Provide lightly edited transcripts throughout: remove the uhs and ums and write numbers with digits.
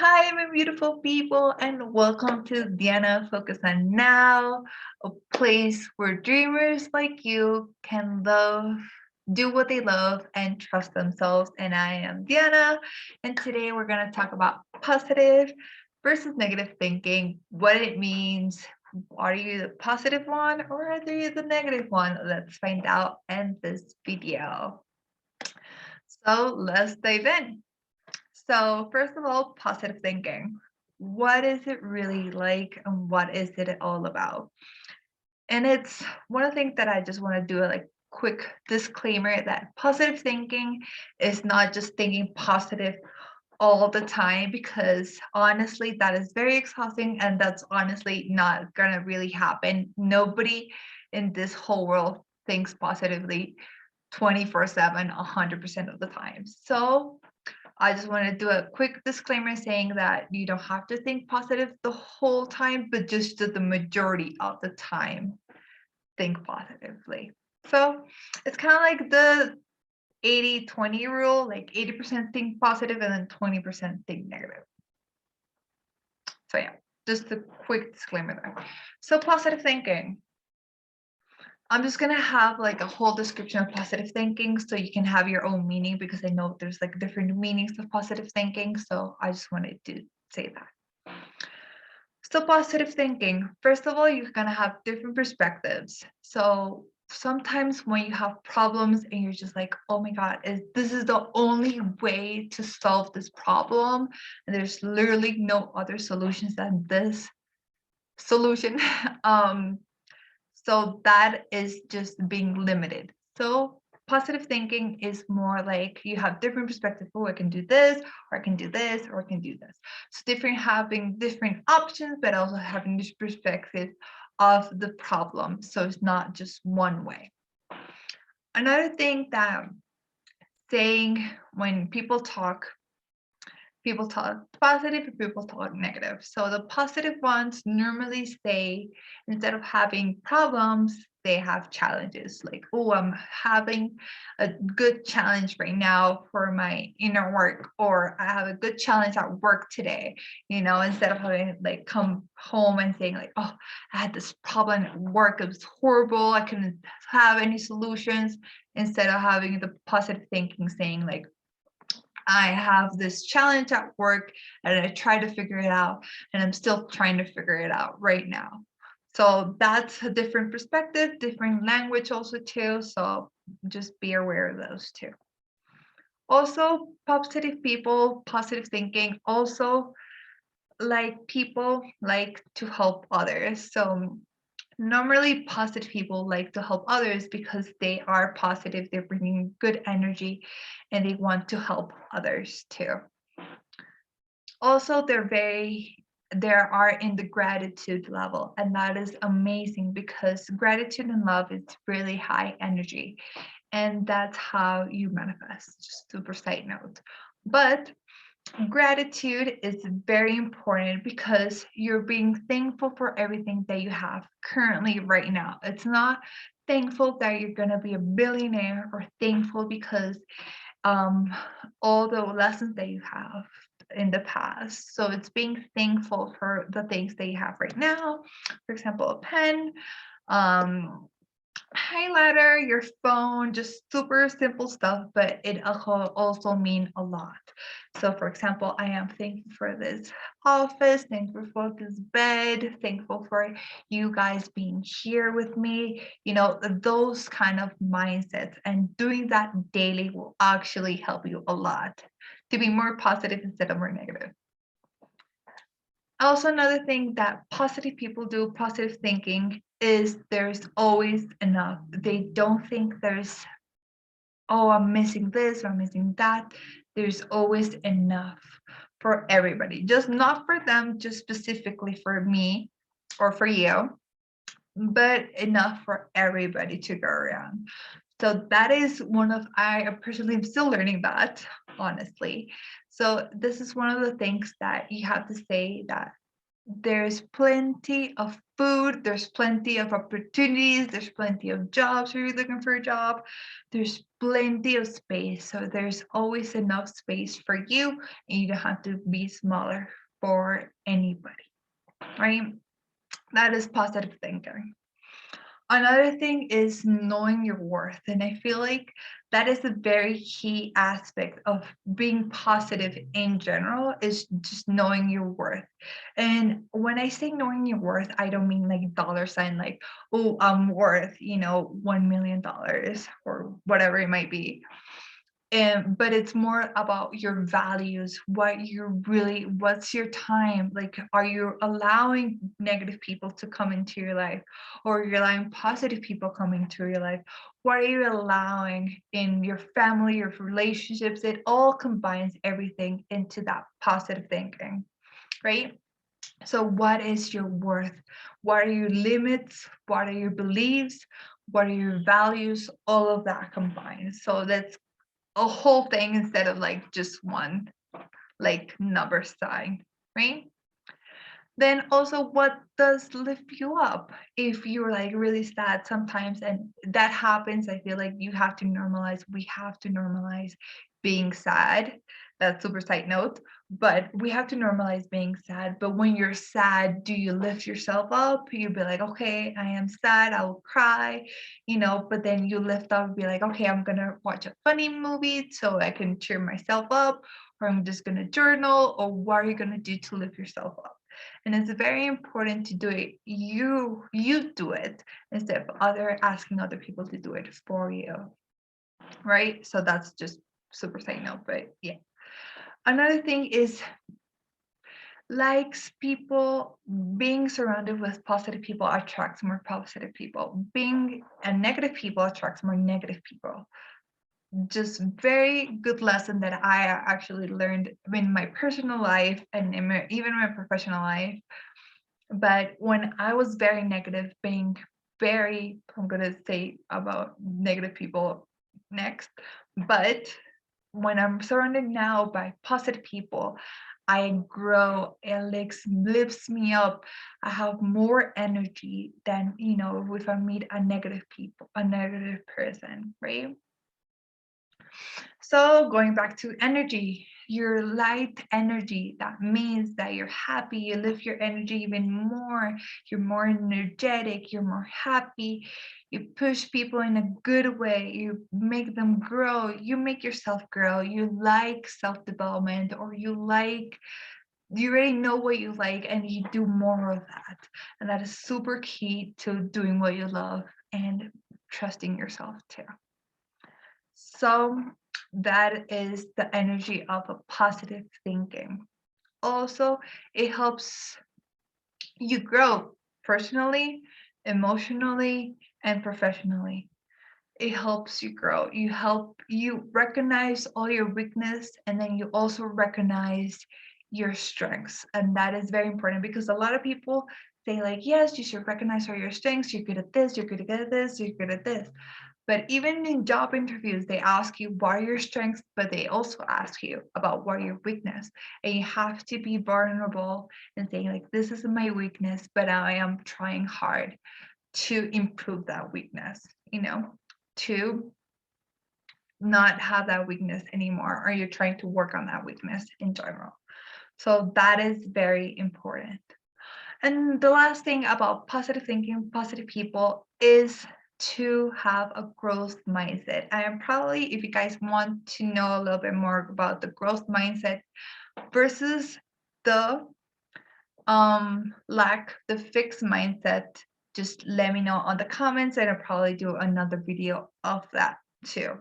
Hi, my beautiful people, and welcome to Diana Focus on Now, a place where dreamers like you can do what they love, and trust themselves. And I am Diana, and today we're going to talk about positive versus negative thinking, what it means. Are you the positive one or are you the negative one? Let's find out in this video. So let's dive in. So, first of all, positive thinking. What is it really like and what is it all about? And it's one of the things that I just want to do a quick disclaimer that positive thinking is not just thinking positive all the time, because honestly that is very exhausting and that's honestly not gonna really happen. Nobody in this whole world thinks positively 24/7, 100% of the time. So I just want to do a quick disclaimer saying that you don't have to think positive the whole time, but just the majority of the time, think positively. So it's kind of like the 80-20 rule, like 80% think positive and then 20% think negative. So yeah, just a quick disclaimer there. So positive thinking. I'm just gonna have like a whole description of positive thinking so you can have your own meaning, because I know there's like different meanings of positive thinking. So I just wanted to say that. So positive thinking, first of all, you're gonna have different perspectives. So sometimes when you have problems and you're just like, oh my God, this is the only way to solve this problem, and there's literally no other solutions than this solution. So that is just being limited. So positive thinking is more like you have different perspectives. Oh, I can do this, or I can do this, or I can do this. So different, having different options, but also having this perspective of the problem. So it's not just one way. Another thing that saying when people talk positive and people talk negative. So the positive ones normally say, instead of having problems, they have challenges. Like, oh, I'm having a good challenge right now for my inner work, or I have a good challenge at work today. Instead of having like come home and saying like, oh, I had this problem at work, it was horrible, I couldn't have any solutions. Instead of having the positive thinking saying like, I have this challenge at work and I try to figure it out, and I'm still trying to figure it out right now. So that's a different perspective, different language also too. So just be aware of those two. Also, positive people, positive thinking, also like people like to help others. So normally positive people like to help others because they are positive, they're bringing good energy, and they want to help others too. Also, they are in the gratitude level, and that is amazing because gratitude and love is really high energy, and that's how you manifest. Just super side note. But gratitude is very important because you're being thankful for everything that you have currently right now. It's not thankful that you're going to be a billionaire, or thankful because um, all the lessons that you have in the past. So it's being thankful for the things that you have right now. For example, a pen, um, highlighter, your phone, just super simple stuff, but it also mean a lot. So for example, I am thankful for this office, thankful for this bed, thankful for you guys being here with me. Those kind of mindsets, and doing that daily will actually help you a lot to be more positive instead of more negative. Also, another thing that positive people do, positive thinking, is there's always enough. They don't think there's, oh, I'm missing this or I'm missing that. There's always enough for everybody, just not for them, just specifically for me or for you, but enough for everybody to go around. So that is I personally am still learning that, honestly. So this is one of the things that you have to say, that There's plenty of food, there's plenty of opportunities, there's plenty of jobs if you're looking for a job, there's plenty of space. So there's always enough space for you, and you don't have to be smaller for anybody, right? That is positive thinking. Another thing is knowing your worth. And I feel like that is a very key aspect of being positive in general, is just knowing your worth. And when I say knowing your worth, I don't mean like dollar sign, like, oh, I'm worth, $1 million or whatever it might be. But it's more about your values, what's your time, like, are you allowing negative people to come into your life, or you're allowing positive people coming into your life? What are you allowing in your family, your relationships? It all combines everything into that positive thinking, right? So what is your worth? What are your limits? What are your beliefs? What are your values? All of that combined. So that's a whole thing instead of like just one, like, number sign, right? Then also, what does lift you up? If you're like really sad sometimes, and that happens, I feel like we have to normalize being sad. That's super side note, but we have to normalize being sad. But when you're sad, do you lift yourself up? You be like, okay, I am sad, I will cry, but then you lift up and be like, okay, I'm gonna watch a funny movie so I can cheer myself up, or I'm just gonna journal, or what are you gonna do to lift yourself up? And it's very important to do it. You do it instead of asking other people to do it for you, right? So that's just super side note, but yeah. Another thing is, likes people, being surrounded with positive people attracts more positive people. Being a negative people attracts more negative people. Just very good lesson that I actually learned in my personal life and even my professional life. But when I was very negative, I'm going to say about negative people next, but when I'm surrounded now by positive people, I grow. It lifts me up. I have more energy than, if I meet a negative person, right? So going back to energy, your light energy, that means that you're happy, you lift your energy even more, you're more energetic, you're more happy, you push people in a good way, you make them grow, you make yourself grow, you like self-development, or you already know what you like and you do more of that. And that is super key to doing what you love and trusting yourself too. So that is the energy of a positive thinking. Also, it helps you grow personally, emotionally, and professionally. It helps you grow. You recognize all your weakness, and then you also recognize your strengths. And that is very important, because a lot of people say like, yes, you should recognize all your strengths. You're good at this, you're good at this, you're good at this. But even in job interviews, they ask you what are your strengths, but they also ask you about what are your weakness. And you have to be vulnerable and say like, this is my weakness, but I am trying hard to improve that weakness, to not have that weakness anymore, or you're trying to work on that weakness in general. So that is very important. And the last thing about positive thinking, positive people, is to have a growth mindset. I am probably, if you guys want to know a little bit more about the growth mindset versus the the fixed mindset, just let me know on the comments, and I'll probably do another video of that too.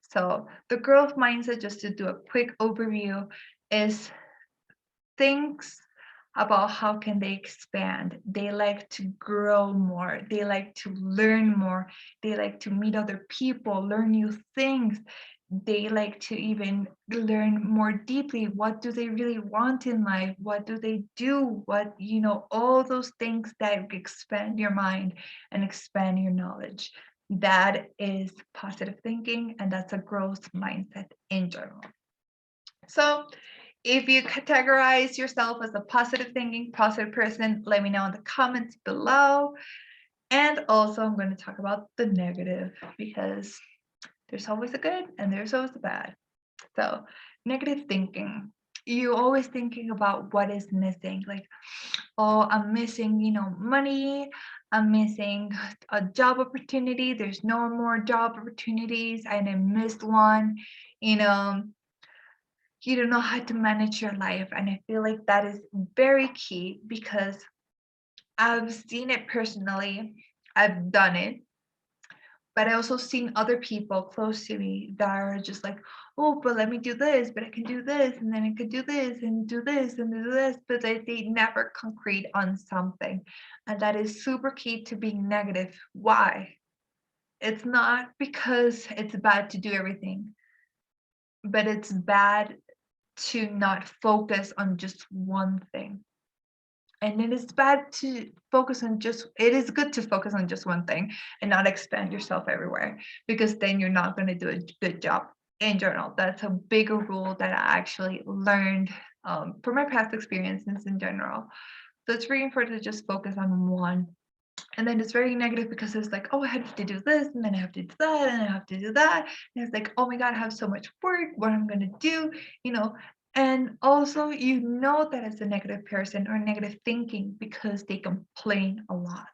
So the growth mindset, just to do a quick overview, is things about how can they expand. They like to grow more, they like to learn more, they like to meet other people, learn new things, they like to even learn more deeply. What do they really want in life? What do they do? All those things that expand your mind and expand your knowledge. That is positive thinking, and that's a growth mindset in general. So If you categorize yourself as a positive thinking, positive person, let me know in the comments below. And also, I'm going to talk about the negative because there's always a good and there's always a bad. So, negative thinking. You always thinking about what is missing. Like, oh, I'm missing, money. I'm missing a job opportunity. There's no more job opportunities. And I missed one. You know, you don't know how to manage your life. And I feel like that is very key because I've seen it personally. I've done it, but I also seen other people close to me that are just like, oh, but let me do this, but I can do this, and then I could do this and do this and do this, but they never concrete on something. And that is super key to being negative. Why? It's not because it's bad to do everything, but it's bad to not focus on just one thing. And it is bad to focus on just, it is good to focus on just one thing and not expand yourself everywhere, because then you're not going to do a good job in general. That's a bigger rule that I actually learned from my past experiences in general. So it's very important to just focus on one. And then it's very negative because it's like, oh, I have to do this, and then I have to do that, and I have to do that. And it's like, oh my God, I have so much work, what I'm gonna do, you know. And also, that as a negative person or negative thinking because they complain a lot.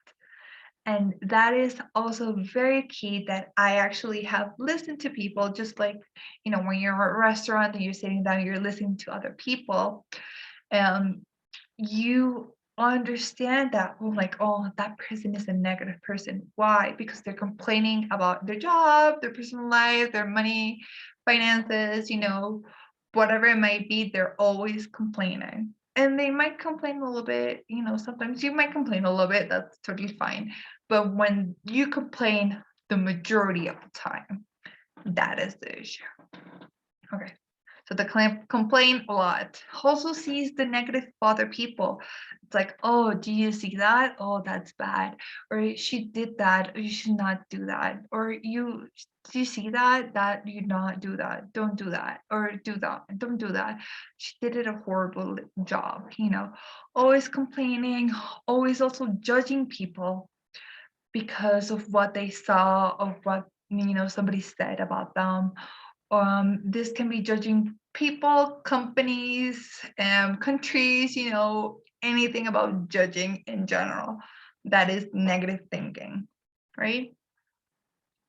And that is also very key that I actually have listened to people, just like, when you're at a restaurant and you're sitting down, you're listening to other people. Um, you understand that, oh, like, oh, that person is a negative person. Why? Because they're complaining about their job, their personal life, their money, finances, whatever it might be, they're always complaining. And they might complain a little bit, sometimes you might complain a little bit, that's totally fine. But when you complain the majority of the time, that is the issue. Okay. So the complain a lot. Also sees the negative for other people. It's like, oh, do you see that? Oh, that's bad. Or she did that. Or you should not do that. Or do you see that? That you not do that. Don't do that. Or do that. Don't do that. She did it a horrible job. Always complaining. Always also judging people because of what they saw, of what somebody said about them. This can be judging people, companies, countries, anything about judging in general. That is negative thinking, right?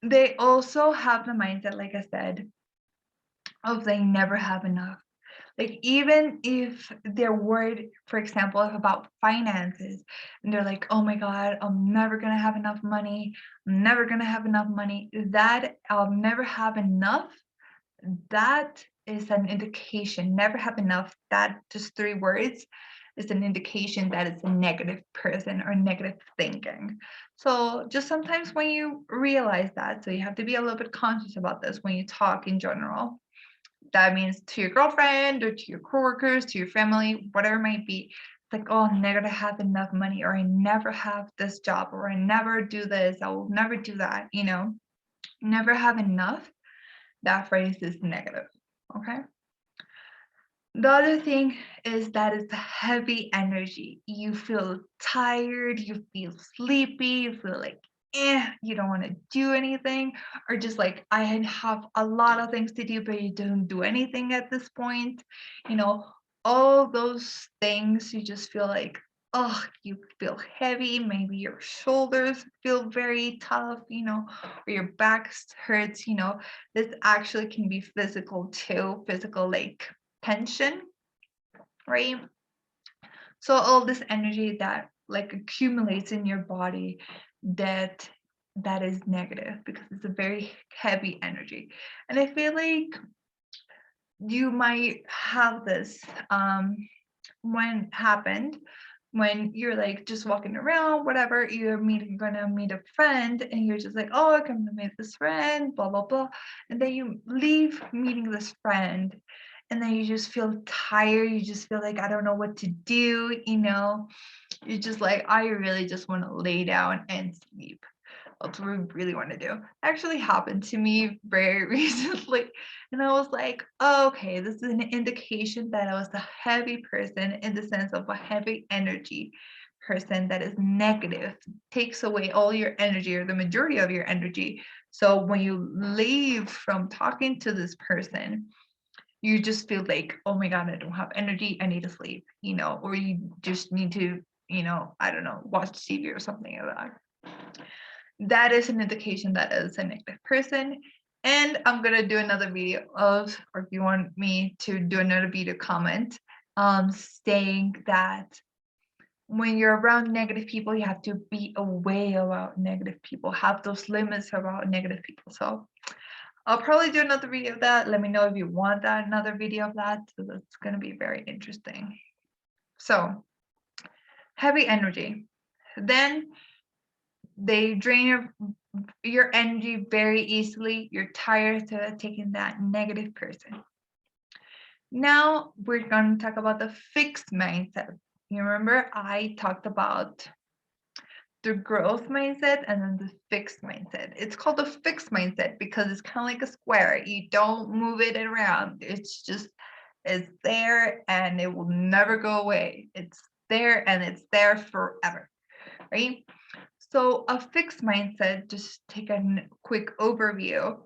They also have the mindset, like I said, of they never have enough. Like, even if they're worried, for example, about finances, and they're like, oh my God, I'm never gonna have enough money. I'm never gonna have enough money. That I'll never have enough, that is an indication. Never have enough, that just 3 words is an indication that it's a negative person or negative thinking. So just sometimes when you realize that, so you have to be a little bit conscious about this when you talk in general. That means to your girlfriend or to your coworkers, to your family, whatever it might be. It's like, oh, I'm never gonna have enough money, or I never have this job, or I never do this, I will never do that, never have enough. That phrase is negative. Okay. The other thing is that it's heavy energy. You feel tired, you feel sleepy, you feel like, you don't want to do anything, or just like, I have a lot of things to do, but you don't do anything at this point. You know, all those things, you just feel like, oh, you feel heavy. Maybe your shoulders feel very tough, or your back hurts. This actually can be physical too, physical, like tension, right? So all this energy that like accumulates in your body, that is negative because it's a very heavy energy. And I feel like you might have this when happened when you're like just walking around, whatever, gonna meet a friend, and you're just like, oh, I'm gonna meet this friend, blah blah blah, and then you leave meeting this friend, and then you just feel tired, you just feel like, I don't know what to do, you're just like, I really just want to lay down and sleep. That's what we really want to do. Actually happened to me very recently. And I was like, oh, okay, this is an indication that I was a heavy person in the sense of a heavy energy person that is negative, takes away all your energy or the majority of your energy. So when you leave from talking to this person, you just feel like, oh my God, I don't have energy. I need to sleep, or you just need to, I don't know, watch TV or something like that. That is an indication that is a negative person. And I'm gonna do another video of, or if you want me to do another video comment, saying that when you're around negative people, you have to be away about negative people, have those limits about negative people. So I'll probably do another video of that. Let me know if you want that, another video of that. So that's gonna be very interesting. So heavy energy. Then they drain your energy very easily. You're tired of taking that negative person. Now we're going to talk about the fixed mindset. You remember I talked about the growth mindset and then the fixed mindset. It's called the fixed mindset because it's kind of like a square. You don't move it around. It's there and it will never go away. It's there and it's there forever, right? So a fixed mindset, just take a quick overview,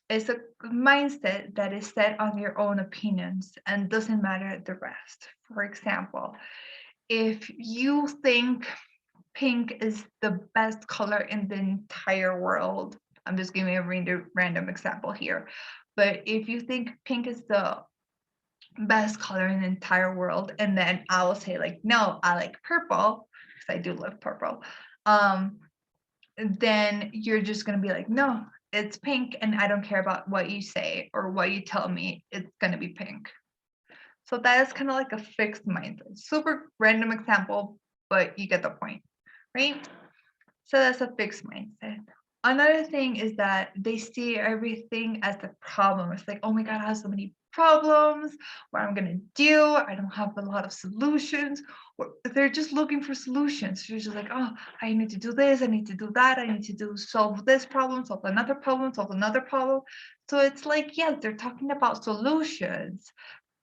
is a mindset that is set on your own opinions and doesn't matter the rest. For example, if you think pink is the best color in the entire world, I'm just giving a random example here, but if you think pink is the best color in the entire world, and then I will say like, no, I like purple, because I do love purple, then you're just going to be like, no, it's pink and I don't care about what you say or what you tell me, it's going to be pink. So that is kind of like a fixed mindset. Super random example, but you get the point, right? So that's a fixed mindset. Another thing is that they see everything as a problem. It's like, oh my God, I have so many problems. What I'm gonna do? I don't have a lot of solutions. They're just looking for solutions. You're just like, oh, I need to do this. I need to do that. I need to solve this problem, solve another problem, solve another problem. So it's like, yes, they're talking about solutions,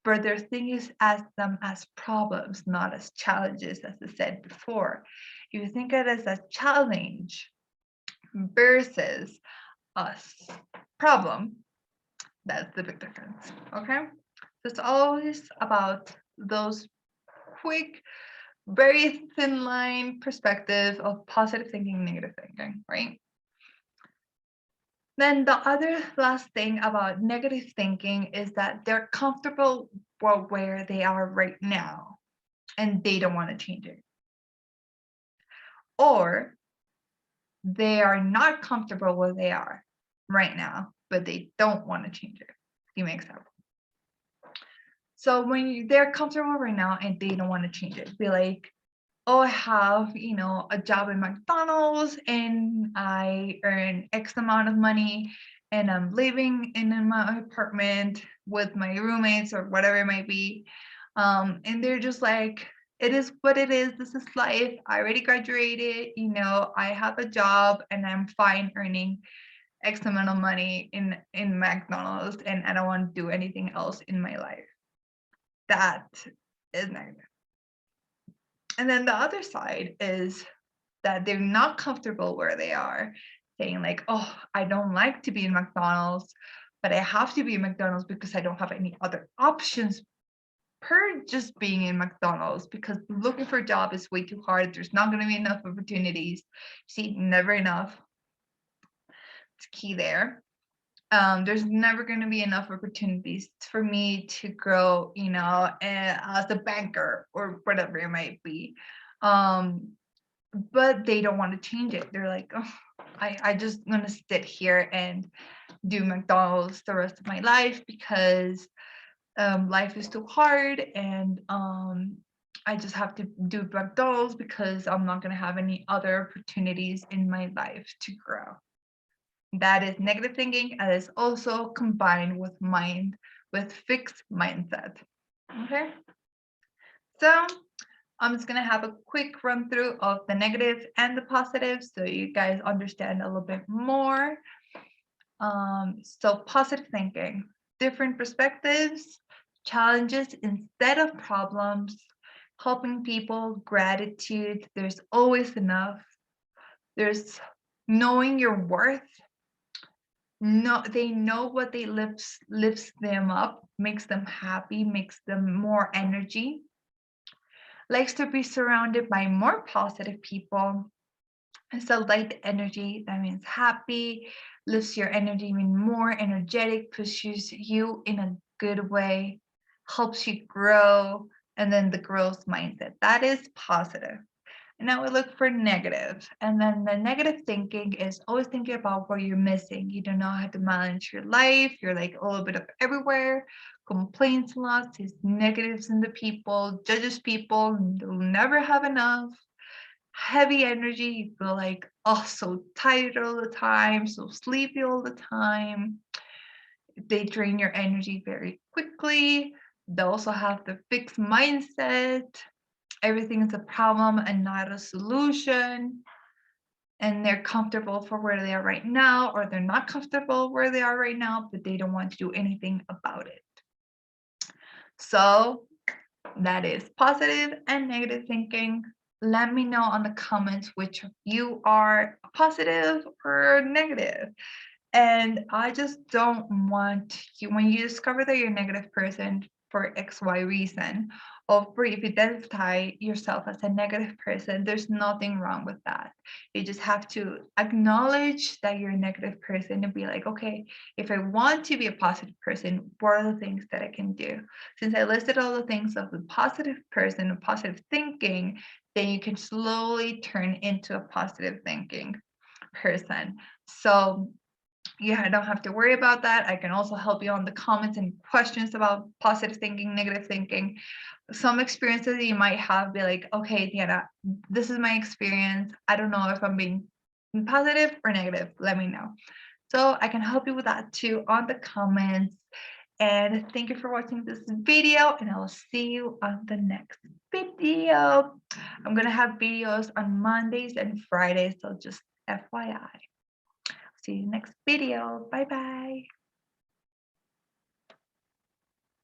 but their thing is as them as problems, not as challenges, as I said before. If you think of it as a challenge versus a problem, that's the big difference, okay? So it's always about those quick, very thin line perspective of positive thinking, negative thinking, right? Then the other last thing about negative thinking is that they're comfortable where they are right now and they don't want to change it. Or they are not comfortable where they are right now, but they don't want to change it. Give me an example. So when they're comfortable right now and they don't want to change it, be like, oh, I have, a job in McDonald's and I earn X amount of money and I'm living in my apartment with my roommates or whatever it might be. And they're just like, it is what it is. This is life. I already graduated, I have a job and I'm fine earning X amount of money in McDonald's and I don't want to do anything else in my life. That is negative. And then the other side is that they're not comfortable where they are, saying like, oh, I don't like to be in McDonald's, but I have to be in McDonald's because I don't have any other options per just being in McDonald's, because looking for a job is way too hard. There's not going to be enough opportunities. See, never enough. It's key there. There's never going to be enough opportunities for me to grow, as a banker or whatever it might be. But they don't want to change it. They're like, oh, I just want to sit here and do McDonald's the rest of my life because life is too hard, and I just have to do McDonald's because I'm not going to have any other opportunities in my life to grow. That is negative thinking, and is also combined with fixed mindset. Okay, so I'm just gonna have a quick run through of the negative and the positive so you guys understand a little bit more. So positive thinking, different perspectives, challenges instead of problems, helping people, gratitude, there's always enough. There's knowing your worth. No, they know what they lifts them up, makes them happy, makes them more energy. Likes to be surrounded by more positive people. So light energy, that means happy, lifts your energy even more energetic, pushes you in a good way, helps you grow, and then the growth mindset. That is positive. And now we look for negative. And then the negative thinking is always thinking about what you're missing. You don't know how to manage your life. You're like a little bit of everywhere, complaints a lot, sees negatives in the people, judges people, they'll never have enough. Heavy energy, you feel like, oh, so tired all the time, so sleepy all the time. They drain your energy very quickly. They also have the fixed mindset. Everything is a problem and not a solution. And they're comfortable for where they are right now, or they're not comfortable where they are right now, but they don't want to do anything about it. So that is positive and negative thinking. Let me know on the comments which of you are positive or negative. And I just don't want you, when you discover that you're a negative person for XY reason, or if you identify yourself as a negative person, there's nothing wrong with that. You just have to acknowledge that you're a negative person and be like, okay, if I want to be a positive person, what are the things that I can do? Since I listed all the things of the positive person and positive thinking, then you can slowly turn into a positive thinking person. So yeah, I don't have to worry about that. I can also help you on the comments and questions about positive thinking, negative thinking. Some experiences you might have, be like, okay, Diana, this is my experience. I don't know if I'm being positive or negative. Let me know. So I can help you with that too on the comments. And thank you for watching this video, and I will see you on the next video. I'm gonna have videos on Mondays and Fridays, so just FYI. See you next video. Bye bye.